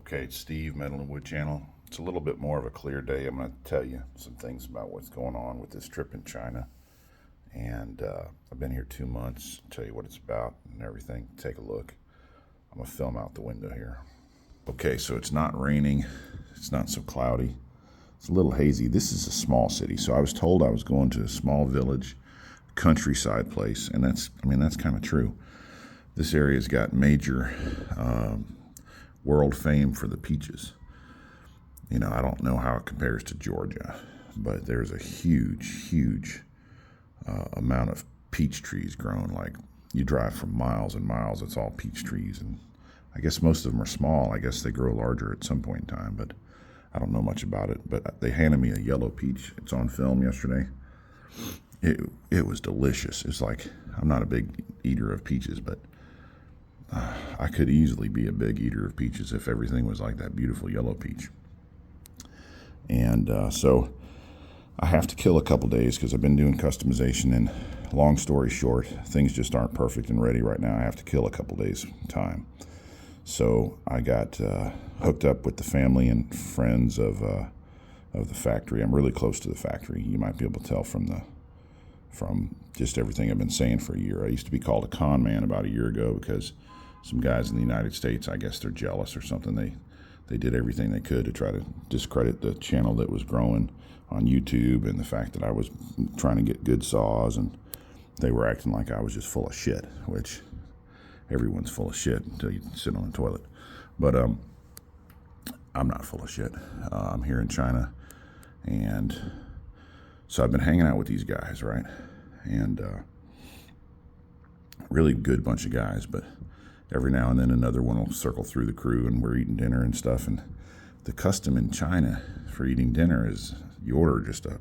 Okay, it's Steve, Metal and Wood Channel. It's a little bit more of a clear day. I'm going to tell you some things about what's going on with this trip in China. And I've been here 2 months. Tell you what it's about and everything. Take a look. I'm going to film out the window here. Okay, so it's not raining. It's not so cloudy. It's a little hazy. This is a small city. So I was told I was going to a small village, countryside place. And that's kind of true. This area's got major world fame for the peaches. You know, I don't know how it compares to Georgia, but there's a huge amount of peach trees grown. Like, you drive for miles and miles, it's all peach trees. And I guess most of them are small. I guess they grow larger at some point in time, but I don't know much about it. But they handed me a yellow peach. It's on film yesterday. It was delicious. It's like, I'm not a big eater of peaches, but I could easily be a big eater of peaches if everything was like that beautiful yellow peach. And so I have to kill a couple days because I've been doing customization, and long story short, things just aren't perfect and ready right now. I have to kill a couple days time. So I got hooked up with the family and friends of the factory. I'm really close to the factory. You might be able to tell from just everything I've been saying for a year. I used to be called a con man about a year ago because some guys in the United States, I guess they're jealous or something. They did everything they could to try to discredit the channel that was growing on YouTube, and the fact that I was trying to get good saws, and they were acting like I was just full of shit, which everyone's full of shit until you sit on the toilet. But I'm not full of shit. I'm here in China, and so I've been hanging out with these guys, right? And really good bunch of guys, but every now and then another one will circle through the crew, and we're eating dinner and stuff. And the custom in China for eating dinner is you order just a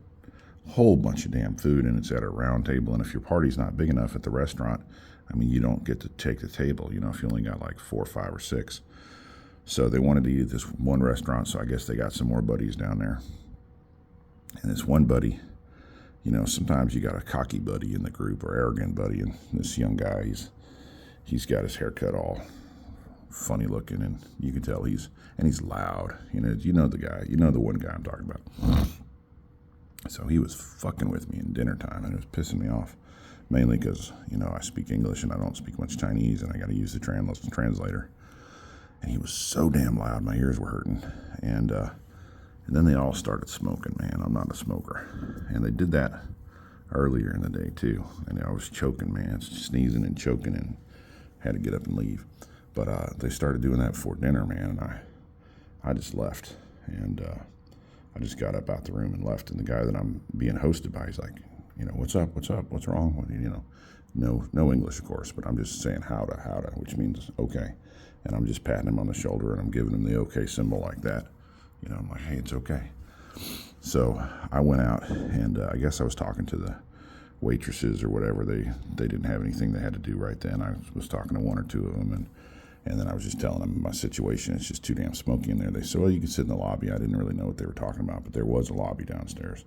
whole bunch of damn food, and it's at a round table. And if your party's not big enough at the restaurant, I mean, you don't get to take the table, you know, if you only got like 4 or 5 or 6. So they wanted to eat at this one restaurant, so I guess they got some more buddies down there. And this one buddy, you know, sometimes you got a cocky buddy in the group or arrogant buddy, and this young guy, he's got his haircut all funny looking, and you can tell he's loud. You know the guy, the one guy I'm talking about. So he was fucking with me in dinner time, and it was pissing me off, mainly because, you know, I speak English and I don't speak much Chinese, and I got to use the translator. And he was so damn loud, my ears were hurting. And then they all started smoking, man. I'm not a smoker. And they did that earlier in the day too, and I was choking, man, sneezing and choking, and had to get up and leave. But they started doing that before dinner, man, and I just left. And I just got up out the room and left. And the guy that I'm being hosted by, he's like, you know, what's up, what's wrong? You know, no English, of course, but I'm just saying howda, which means okay. And I'm just patting him on the shoulder, and I'm giving him the okay symbol like that. You know, I'm like, hey, it's okay. So I went out, and I guess I was talking to the waitresses or whatever. They didn't have anything they had to do right then. I was talking to 1 or 2 of them, and then I was just telling them my situation. It's just too damn smoky in there. They said, well, you can sit in the lobby. I didn't really know what they were talking about, but there was a lobby downstairs.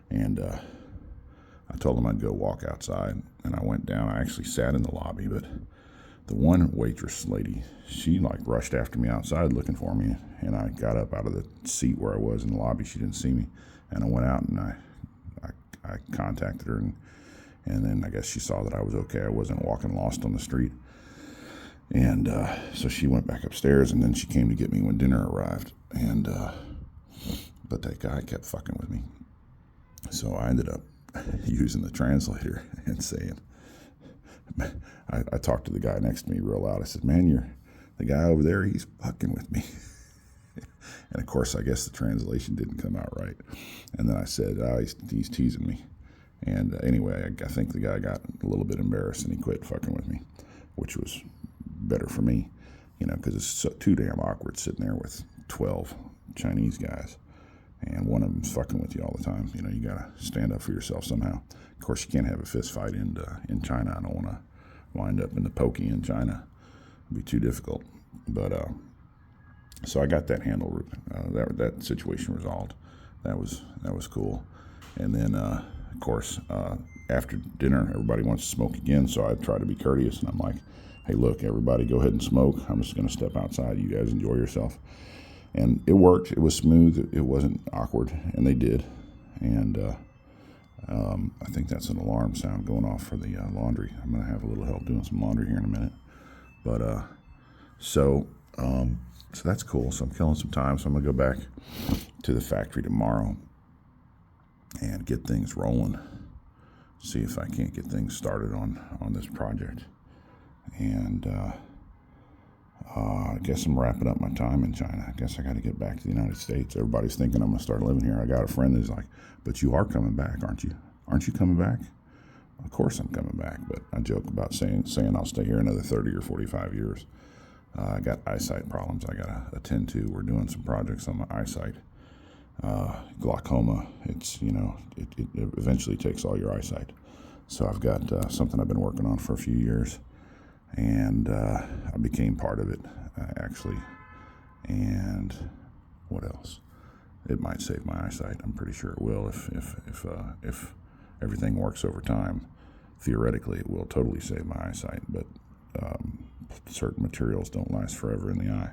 And I told them I'd go walk outside, and I went down. I actually sat in the lobby, but the one waitress lady, she like rushed after me outside looking for me, and I got up out of the seat where I was in the lobby. She didn't see me, and I went out, and I contacted her, and then I guess she saw that I was okay. I wasn't walking lost on the street. And so she went back upstairs, and then she came to get me when dinner arrived. And but that guy kept fucking with me. So I ended up using the translator and saying, I talked to the guy next to me real loud. I said, man, the guy over there, he's fucking with me. And of course, I guess the translation didn't come out right. And then I said, he's teasing me. And anyway, I think the guy got a little bit embarrassed, and he quit fucking with me, which was better for me, you know, because it's too damn awkward sitting there with 12 Chinese guys, and one of them's fucking with you all the time. You know, you got to stand up for yourself somehow. Of course, you can't have a fist fight in China. I don't want to wind up in the pokey in China. It'd be too difficult. But so I got that handled. That situation resolved. That was cool. And then, of course, after dinner, everybody wants to smoke again. So I try to be courteous, and I'm like, hey, look, everybody, go ahead and smoke. I'm just going to step outside. You guys enjoy yourself. And it worked. It was smooth. It wasn't awkward, and they did. And I think that's an alarm sound going off for the laundry. I'm going to have a little help doing some laundry here in a minute. But so that's cool. So I'm killing some time. So I'm going to go back to the factory tomorrow and get things rolling. See if I can't get things started on this project. And I guess I'm wrapping up my time in China. I guess I got to get back to the United States. Everybody's thinking I'm going to start living here. I got a friend that's like, but you are coming back, aren't you? Aren't you coming back? Of course I'm coming back, but I joke about saying I'll stay here another 30 or 45 years. I got eyesight problems I got to attend to. We're doing some projects on my eyesight. Glaucoma, it eventually takes all your eyesight. So I've got something I've been working on for a few years, and I became part of it, actually. And what else? It might save my eyesight. I'm pretty sure it will if everything works over time. Theoretically, it will totally save my eyesight, but certain materials don't last forever in the eye.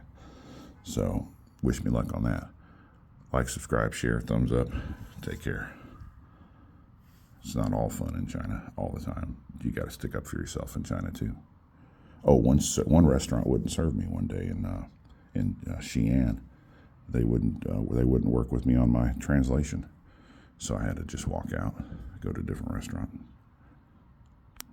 So wish me luck on that. Like, subscribe, share, thumbs up. Take care. It's not all fun in China all the time. You got to stick up for yourself in China too. Oh, one restaurant wouldn't serve me one day in Xi'an. They wouldn't work with me on my translation, so I had to just walk out, go to a different restaurant.